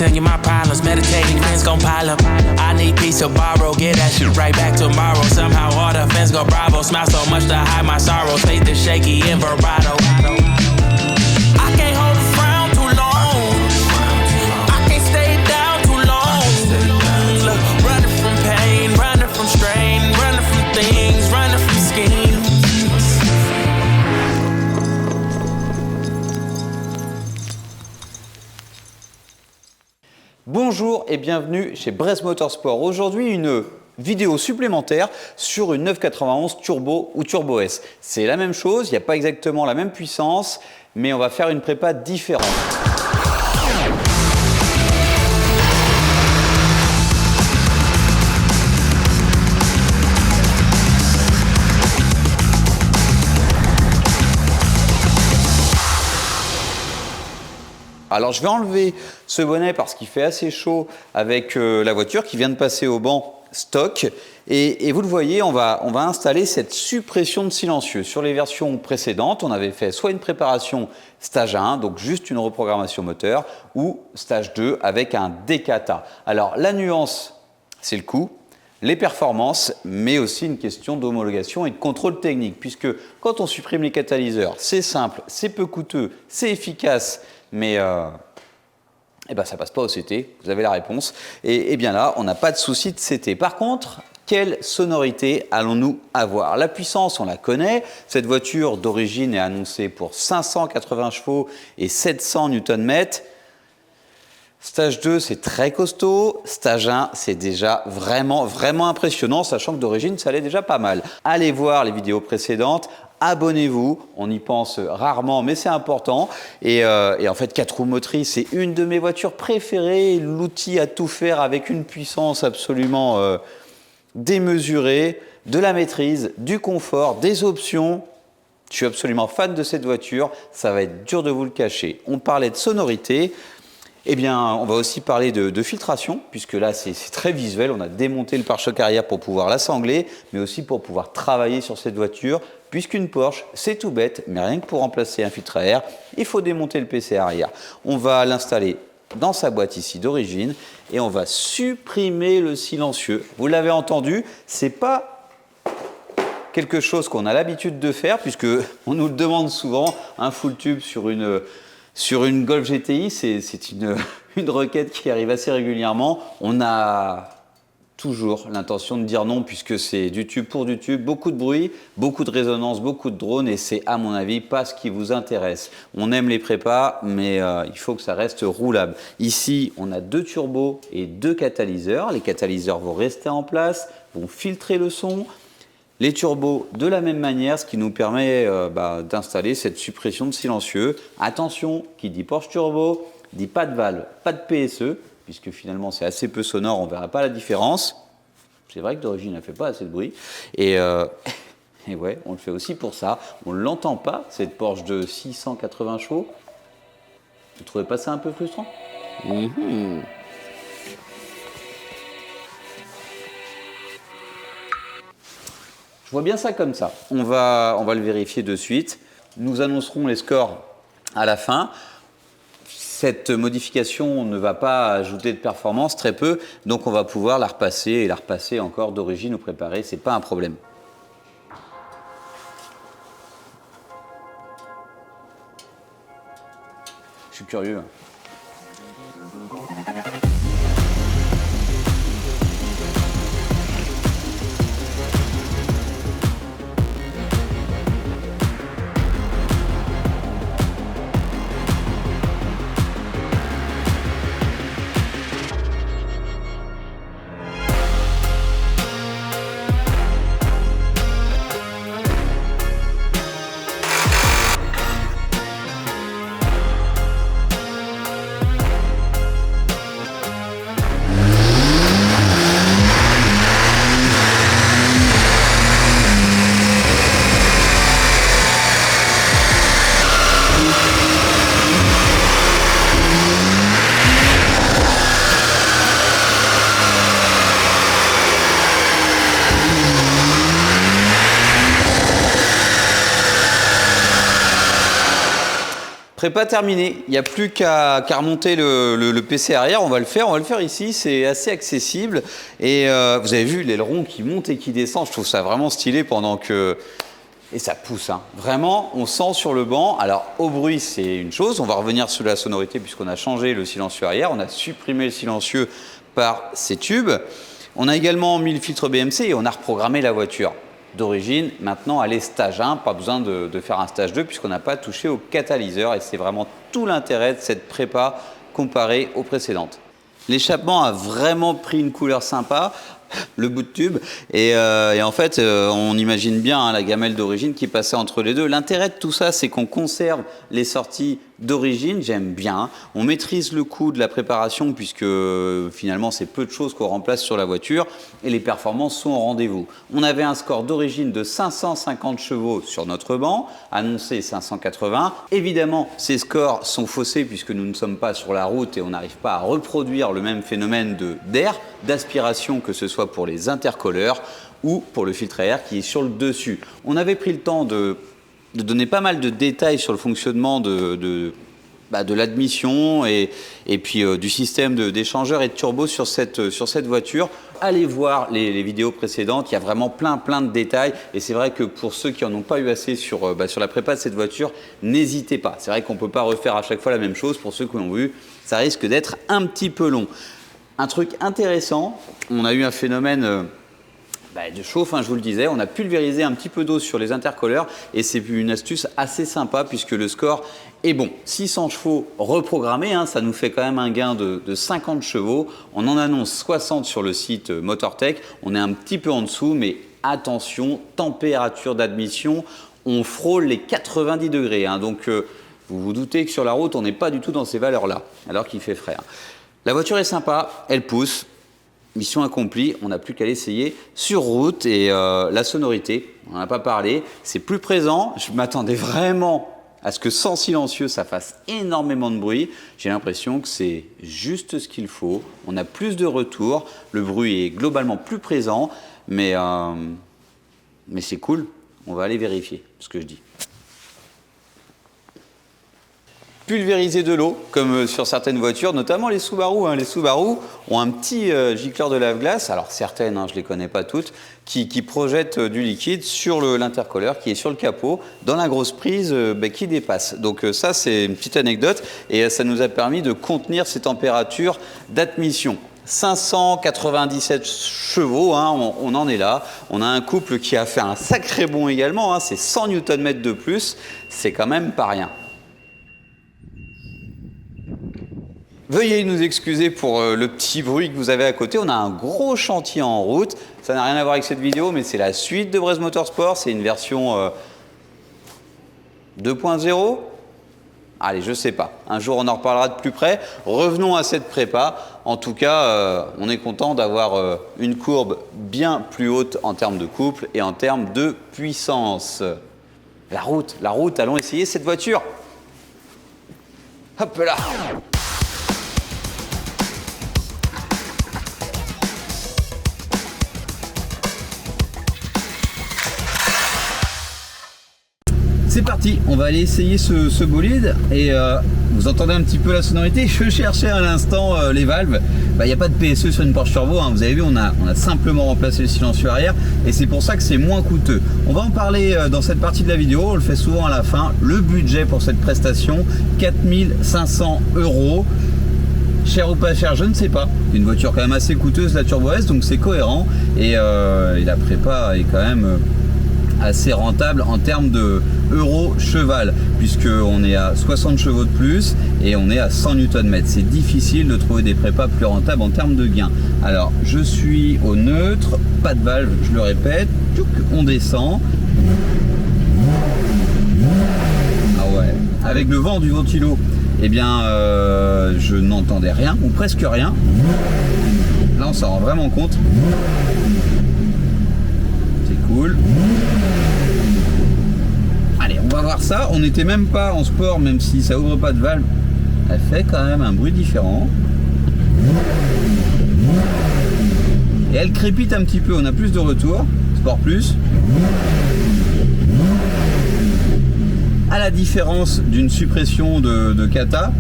telling you my problems. Meditating, friends gon' pile up. I need peace to borrow, get that shit right back tomorrow. Somehow all the fans go bravo. Smile so much to hide my sorrows. Faith is shaky in vibrato. I can't hold a frown too long. I can't stay down too long. Look, running from pain, running from strain, running from things, running from schemes. Bonjour et bienvenue chez Brest Motorsport. Aujourd'hui, une vidéo supplémentaire sur une 991 Turbo ou Turbo S. C'est la même chose, il n'y a pas exactement la même puissance, mais on va faire une prépa différente. Alors je vais enlever ce bonnet parce qu'il fait assez chaud avec la voiture qui vient de passer au banc stock. Et vous le voyez, on va installer cette suppression de silencieux. Sur les versions précédentes, on avait fait soit une préparation stage 1, donc juste une reprogrammation moteur, ou stage 2 avec un DKTA. Alors la nuance, c'est le coût, les performances, mais aussi une question d'homologation et de contrôle technique. Puisque quand on supprime les catalyseurs, c'est simple, c'est peu coûteux, c'est efficace, mais ça passe pas au CT, vous avez la réponse. Et bien là, on n'a pas de souci de CT. Par contre, quelle sonorité allons-nous avoir? La puissance, on la connaît. Cette voiture d'origine est annoncée pour 580 chevaux et 700 Nm. Stage 2, c'est très costaud. Stage 1, c'est déjà vraiment impressionnant, sachant que d'origine, ça allait déjà pas mal. Allez voir les vidéos précédentes. Abonnez-vous, on y pense rarement, mais c'est important. Et en fait, 4 roues motrices, c'est une de mes voitures préférées. L'outil à tout faire avec une puissance absolument démesurée, de la maîtrise, du confort, des options. Je suis absolument fan de cette voiture. Ça va être dur de vous le cacher. On parlait de sonorité. Eh bien, on va aussi parler de filtration, puisque là, c'est très visuel. On a démonté le pare-choc arrière pour pouvoir l'assembler, mais aussi pour pouvoir travailler sur cette voiture. Puisqu'une Porsche, c'est tout bête, mais rien que pour remplacer un filtre à air, il faut démonter le PC arrière. On va l'installer dans sa boîte ici d'origine et on va supprimer le silencieux. Vous l'avez entendu, c'est pas quelque chose qu'on a l'habitude de faire, puisque on nous le demande souvent, un full tube sur une Golf GTI, c'est une requête qui arrive assez régulièrement. On a toujours l'intention de dire non, puisque c'est du tube pour du tube, beaucoup de bruit, beaucoup de résonance, beaucoup de drones, et c'est à mon avis pas ce qui vous intéresse. On aime les prépas, mais il faut que ça reste roulable. Ici, on a 2 turbos et 2 catalyseurs. Les catalyseurs vont rester en place, vont filtrer le son. Les turbos de la même manière, ce qui nous permet d'installer cette suppression de silencieux. Attention, qui dit Porsche Turbo, dit pas de valve, pas de PSE, puisque finalement c'est assez peu sonore, on ne verra pas la différence. C'est vrai que d'origine elle ne fait pas assez de bruit. Et ouais, on le fait aussi pour ça. On ne l'entend pas, cette Porsche de 680 chevaux. Vous ne trouvez pas ça un peu frustrant? Je vois bien ça comme ça. On va le vérifier de suite. Nous annoncerons les scores à la fin. Cette modification ne va pas ajouter de performance, très peu, donc on va pouvoir la repasser et la repasser encore d'origine ou préparée, c'est pas un problème. Je suis curieux. Prépa terminée, il n'y a plus qu'à remonter le PC arrière, on va le faire ici, c'est assez accessible. Et vous avez vu l'aileron qui monte et qui descend, je trouve ça vraiment stylé pendant que... Et ça pousse, hein. Vraiment, on sent sur le banc. Alors, au bruit, c'est une chose. On va revenir sur la sonorité puisqu'on a changé le silencieux arrière. On a supprimé le silencieux par ces tubes. On a également mis le filtre BMC et on a reprogrammé la voiture d'origine. Maintenant, elle est stage 1. Pas besoin de faire un stage 2 puisqu'on n'a pas touché au catalyseur. Et c'est vraiment tout l'intérêt de cette prépa comparée aux précédentes. L'échappement a vraiment pris une couleur sympa, le bout de tube, et en fait on imagine bien hein, la gamelle d'origine qui passait entre les deux. L'intérêt de tout ça, c'est qu'on conserve les sorties d'origine, j'aime bien, on maîtrise le coût de la préparation puisque finalement c'est peu de choses qu'on remplace sur la voiture et les performances sont au rendez-vous. On avait un score d'origine de 550 chevaux sur notre banc, annoncé 580. Évidemment, ces scores sont faussés puisque nous ne sommes pas sur la route et on n'arrive pas à reproduire le même phénomène d'air, d'aspiration, que ce soit pour les intercooleurs ou pour le filtre à air qui est sur le dessus. On avait pris le temps de donner pas mal de détails sur le fonctionnement de l'admission et puis du système d'échangeur et de turbo sur cette voiture. Allez voir les vidéos précédentes, il y a vraiment plein de détails et c'est vrai que pour ceux qui n'en ont pas eu assez sur la prépa de cette voiture, n'hésitez pas. C'est vrai qu'on ne peut pas refaire à chaque fois la même chose. Pour ceux qui l'ont vu, ça risque d'être un petit peu long. Un truc intéressant, on a eu un phénomène de chauffe, hein, je vous le disais, on a pulvérisé un petit peu d'eau sur les intercooleurs et c'est une astuce assez sympa puisque le score est bon. 600 chevaux reprogrammés, hein, ça nous fait quand même un gain de 50 chevaux. On en annonce 60 sur le site MotorTech. On est un petit peu en dessous, mais attention, température d'admission, on frôle les 90 degrés. Hein, donc vous vous doutez que sur la route, on n'est pas du tout dans ces valeurs-là, alors qu'il fait frais. Hein. La voiture est sympa, elle pousse. Mission accomplie, on n'a plus qu'à l'essayer sur route et la sonorité, on n'en a pas parlé, c'est plus présent. Je m'attendais vraiment à ce que sans silencieux, ça fasse énormément de bruit. J'ai l'impression que c'est juste ce qu'il faut. On a plus de retours, le bruit est globalement plus présent, mais c'est cool. On va aller vérifier ce que je dis. Pulvériser de l'eau, comme sur certaines voitures, notamment les Subaru. Hein. Les Subaru ont un petit gicleur de lave-glace, alors certaines, hein, je ne les connais pas toutes, qui projettent du liquide sur l'intercooleur qui est sur le capot, dans la grosse prise qui dépasse. Donc ça, c'est une petite anecdote, et ça nous a permis de contenir ces températures d'admission. 597 chevaux, hein, on en est là. On a un couple qui a fait un sacré bond également, hein, c'est 100 Nm de plus, c'est quand même pas rien. Veuillez nous excuser pour le petit bruit que vous avez à côté. On a un gros chantier en route. Ça n'a rien à voir avec cette vidéo, mais c'est la suite de Brez Motorsport. C'est une version 2.0. Allez, je sais pas. Un jour, on en reparlera de plus près. Revenons à cette prépa. En tout cas, on est content d'avoir une courbe bien plus haute en termes de couple et en termes de puissance. La route, allons essayer cette voiture. Hop là! C'est parti, on va aller essayer ce bolide et vous entendez un petit peu la sonorité. Je cherchais à l'instant les valves. Il n'y a pas de PSE sur une Porsche Turbo, hein. Vous avez vu, on a simplement remplacé le silencieux arrière et c'est pour ça que c'est moins coûteux. On va en parler dans cette partie de la vidéo, on le fait souvent à la fin. Le budget pour cette prestation, 4 500 €. Cher ou pas cher, je ne sais pas. Une voiture quand même assez coûteuse, la Turbo S, donc c'est cohérent et la prépa est quand même assez rentable en termes de euros cheval, puisqu'on est à 60 chevaux de plus et on est à 100 Nm. C'est difficile de trouver des prépas plus rentables en termes de gains. Alors, je suis au neutre, pas de valve, je le répète, on descend. Ah ouais, avec le vent du ventilo, eh bien, je n'entendais rien, ou presque rien. Là, on s'en rend vraiment compte. C'est cool. Allez, on va voir ça. On n'était même pas en sport, même si ça ouvre pas de valve. Elle fait quand même un bruit différent. Et elle crépite un petit peu. On a plus de retour. Sport plus. À la différence d'une suppression de Kata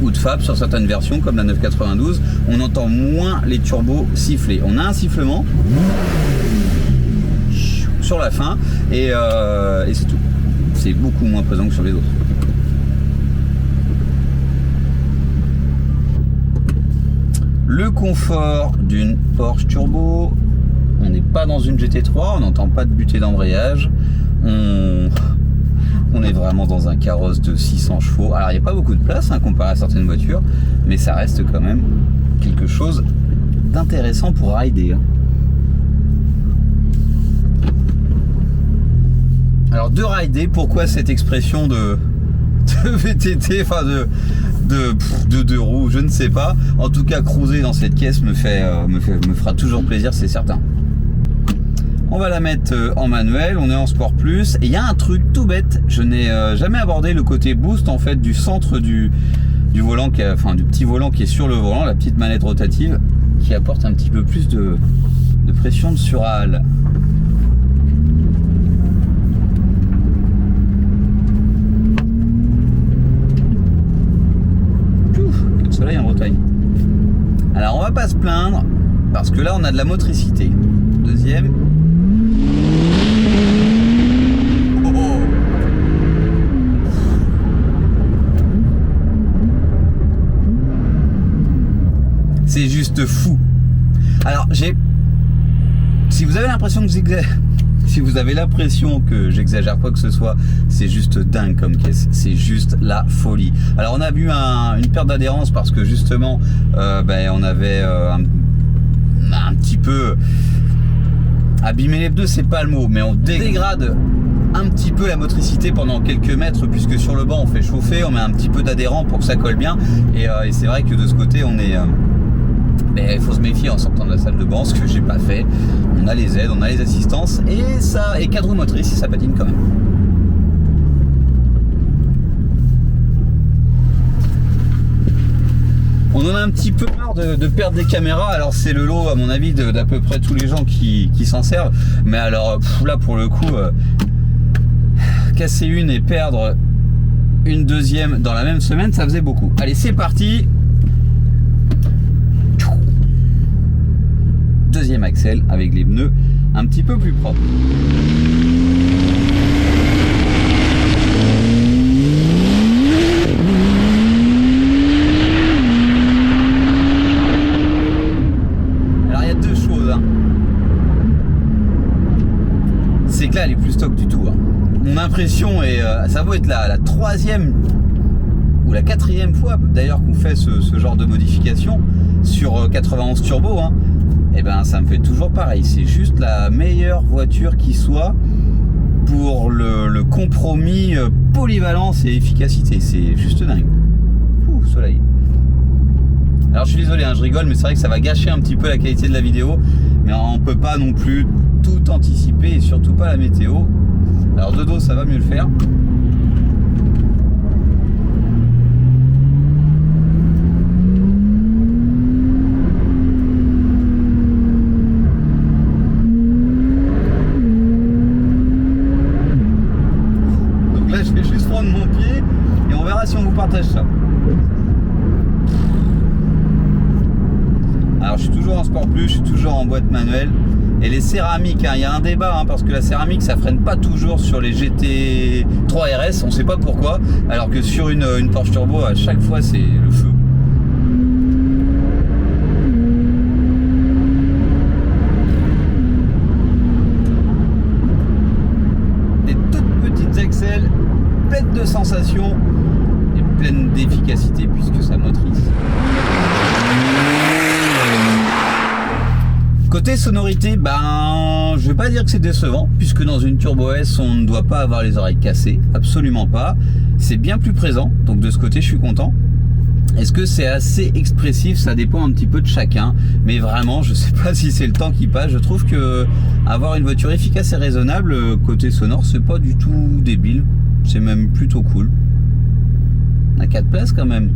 ou de Fab sur certaines versions comme la 992, on entend moins les turbos siffler. On a un sifflement sur la fin et c'est tout. C'est beaucoup moins présent que sur les autres. Le confort d'une Porsche Turbo, on n'est pas dans une GT3, on n'entend pas de butée d'embrayage, on est vraiment dans un carrosse de 600 chevaux. Alors il n'y a pas beaucoup de place comparé à certaines voitures, mais ça reste quand même quelque chose d'intéressant pour rider. Alors de rider, pourquoi cette expression de VTT, enfin de deux roues, je ne sais pas. En tout cas, cruiser dans cette caisse me fera toujours plaisir, c'est certain. On va la mettre en manuel, on est en Sport Plus. Et il y a un truc tout bête, je n'ai jamais abordé le côté boost en fait du centre du volant, du petit volant qui est sur le volant, la petite manette rotative qui apporte un petit peu plus de pression de surhale. Soleil en Bretagne. Alors on va pas se plaindre parce que là on a de la motricité. Deuxième. Oh. C'est juste fou. Alors si vous avez l'impression que j'exagère quoi que ce soit, c'est juste dingue comme caisse, c'est juste la folie. Alors on a vu une perte d'adhérence parce que justement on avait un petit peu abîmé les pneus, c'est pas le mot, mais on dégrade un petit peu la motricité pendant quelques mètres puisque sur le banc on fait chauffer, on met un petit peu d'adhérent pour que ça colle bien et c'est vrai que de ce côté on est mais il faut se méfier en sortant de la salle de banc, ce que j'ai pas fait. On a les aides, on a les assistances et cadre roue motrice, et ça patine quand même. On en a un petit peu marre de perdre des caméras. Alors c'est le lot à mon avis d'à peu près tous les gens qui s'en servent. Mais alors là pour le coup, casser une et perdre une deuxième dans la même semaine, ça faisait beaucoup. Allez, c'est parti. Deuxième axel avec les pneus un petit peu plus propres. Alors il y a deux choses. C'est que là elle est plus stock du tout. Mon impression est, ça va être la troisième ou la quatrième fois d'ailleurs qu'on fait ce genre de modification sur 91 Turbo. Et ben ça me fait toujours pareil, c'est juste la meilleure voiture qui soit pour le compromis polyvalence et efficacité, c'est juste dingue. Ouh, soleil. Alors je suis désolé, je rigole, mais c'est vrai que ça va gâcher un petit peu la qualité de la vidéo, mais on peut pas non plus tout anticiper et surtout pas la météo. Alors de dos ça va mieux le faire. Mon pied et on verra si on vous partage ça. Alors je suis toujours en Sport Plus, je suis toujours en boîte manuelle et les céramiques, il y a un débat parce que la céramique ça freine pas toujours sur les GT3 RS, on sait pas pourquoi, alors que sur une Porsche Turbo à chaque fois c'est le feu. Des toutes petites axelles pleine de sensations et pleine d'efficacité puisque ça motrice. Côté sonorité, je vais pas dire que c'est décevant puisque dans une Turbo S on ne doit pas avoir les oreilles cassées, absolument pas. C'est bien plus présent, donc de ce côté je suis content. Est-ce que c'est assez expressif? Ça dépend un petit peu de chacun, mais vraiment je sais pas si c'est le temps qui passe. Je trouve que avoir une voiture efficace et raisonnable côté sonore c'est pas du tout débile. C'est même plutôt cool. À 4 places quand même.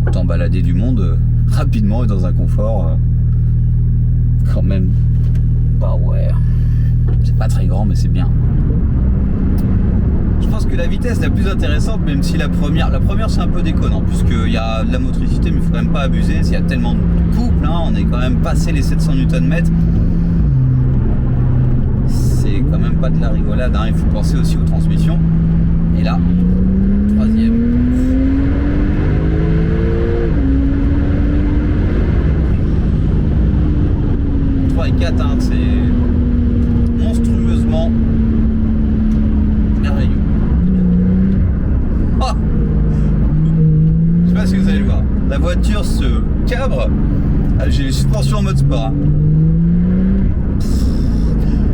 Autant balader du monde rapidement et dans un confort quand même. Bah ouais. C'est pas très grand mais c'est bien. Je pense que la vitesse la plus intéressante, même si la première c'est un peu déconnant, puisqu'il y a de la motricité, mais il faut quand même pas abuser. S'il y a tellement de couple, hein, on est quand même passé les 700 Nm. C'est quand même pas de la rigolade, hein. Il faut penser aussi aux transmissions. Et là, troisième. 3 et 4, hein, c'est monstrueusement merveilleux. Oh, je sais pas si vous allez le voir. La voiture se cabre. J'ai les suspensions en mode sport. Hein.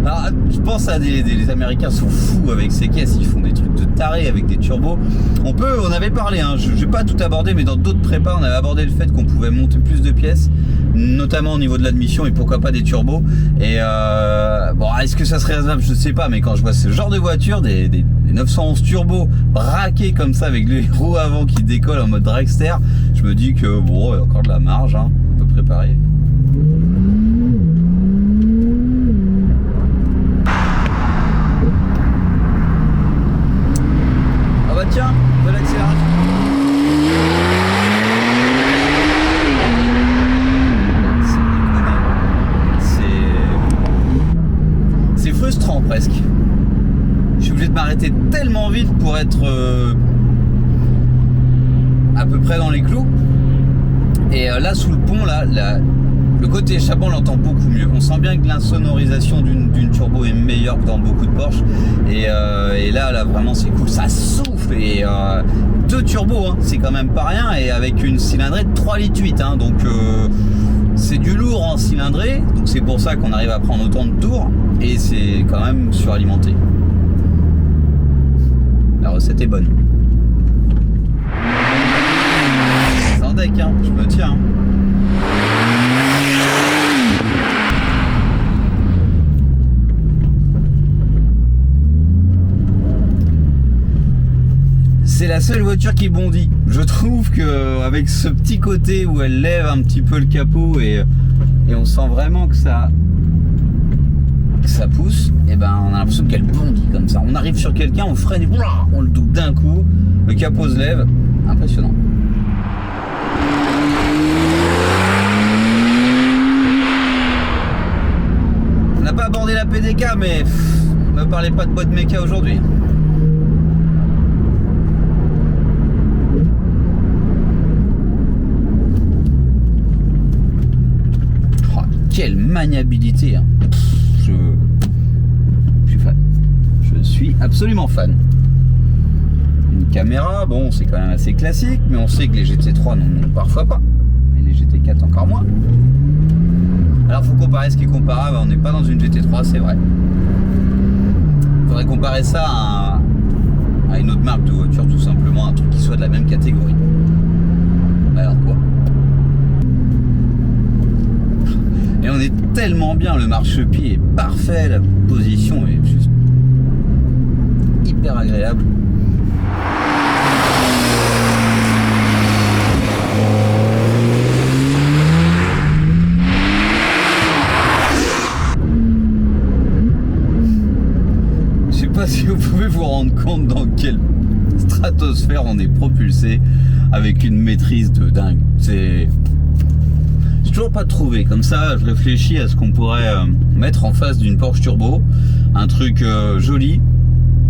Alors, je pense à les Américains sont fous avec ces caisses, ils font des trucs de tarés avec des turbos. On avait parlé, hein, je vais pas tout aborder, mais dans d'autres prépas, on avait abordé le fait qu'on pouvait monter plus de pièces, notamment au niveau de l'admission et pourquoi pas des turbos. Et bon, est-ce que ça serait raisonnable? Je sais pas, mais quand je vois ce genre de voiture, des 911 turbo braqués comme ça avec les roues avant qui décollent en mode dragster, je me dis que bon, il y a encore de la marge, hein, on peut préparer. Tiens, de l'accélération. C'est frustrant presque. Je suis obligé de m'arrêter tellement vite pour être à peu près dans les clous. Et là, sous le pont, là, le côté échappement, on l'entend beaucoup mieux. On sent bien que l'insonorisation d'une turbo est meilleure que dans beaucoup de Porsche. Et là, vraiment, c'est cool. Ça souffle. Et 2 turbos, hein, c'est quand même pas rien. Et avec une cylindrée de 3,8 litres. Hein, donc, c'est du lourd en cylindrée. Donc, c'est pour ça qu'on arrive à prendre autant de tours. Et c'est quand même suralimenté. La recette est bonne. Sans deck, hein, je me tiens. C'est la seule voiture qui bondit. Je trouve que avec ce petit côté où elle lève un petit peu le capot et on sent vraiment que ça pousse, et ben on a l'impression qu'elle bondit comme ça. On arrive sur quelqu'un, on freine et on le double d'un coup, le capot se lève, impressionnant. On n'a pas abordé la PDK, mais ne me parlez pas de boîte méca aujourd'hui. Quelle maniabilité, hein. Je suis fan. Je suis absolument fan. Une caméra, bon, c'est quand même assez classique, mais on sait que les GT3 n'en ont parfois pas. Et les GT4 encore moins. Alors, faut comparer ce qui est comparable. On n'est pas dans une GT3, c'est vrai. Il faudrait comparer ça à une autre marque de voiture, tout simplement. Un truc qui soit de la même catégorie. Alors quoi? Et on est tellement bien, le marchepied est parfait, la position est juste hyper agréable. Je sais pas si vous pouvez vous rendre compte dans quelle stratosphère on est propulsé avec une maîtrise de dingue. C'est... J'ai toujours pas trouvé. Comme ça, je réfléchis à ce qu'on pourrait mettre en face d'une Porsche Turbo. Un truc joli,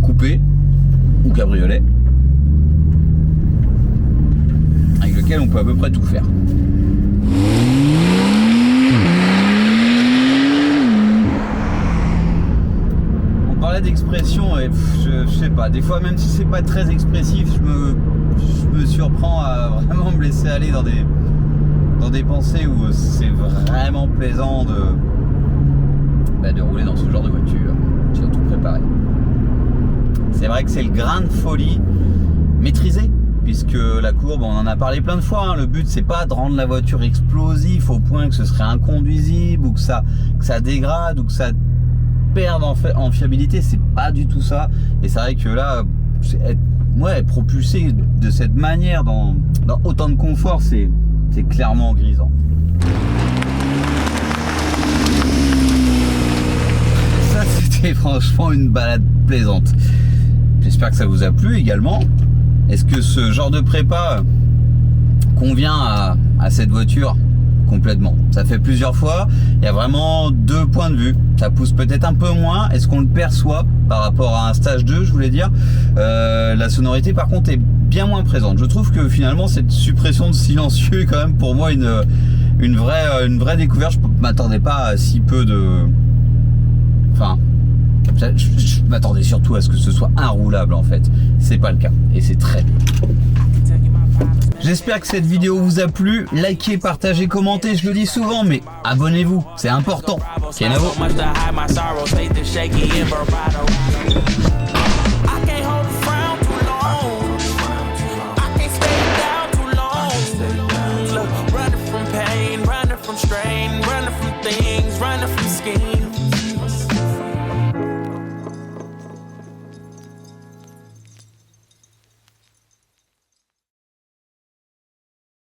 coupé ou cabriolet, avec lequel on peut à peu près tout faire. On parlait d'expression et je sais pas. Des fois, même si c'est pas très expressif, je me surprends à vraiment me laisser aller dans des pensées où c'est vraiment plaisant de rouler dans ce genre de voiture, surtout préparé. C'est vrai que c'est le grain de folie maîtrisé, puisque la courbe, on en a parlé plein de fois, hein. Le but c'est pas de rendre la voiture explosive au point que ce serait inconduisible ou que ça dégrade ou que ça perde en fiabilité, c'est pas du tout ça. Et c'est vrai que là, être propulsé de cette manière dans autant de confort, c'est clairement grisant. Ça, c'était franchement une balade plaisante. J'espère que ça vous a plu également. Est-ce que ce genre de prépa convient à cette voiture? Complètement. Ça fait plusieurs fois. Il y a vraiment deux points de vue. Ça pousse peut-être un peu moins. Est-ce qu'on le perçoit par rapport à un stage 2, je voulais dire. La sonorité par contre est bien moins présente. Je trouve que finalement cette suppression de silencieux est quand même pour moi une vraie découverte. Je m'attendais pas à si peu de... Enfin... Je m'attendais surtout à ce que ce soit inroulable en fait. C'est pas le cas. Et c'est très bien. J'espère que cette vidéo vous a plu. Likez, partagez, commentez, je le dis souvent, mais abonnez-vous, c'est important. Kenavo.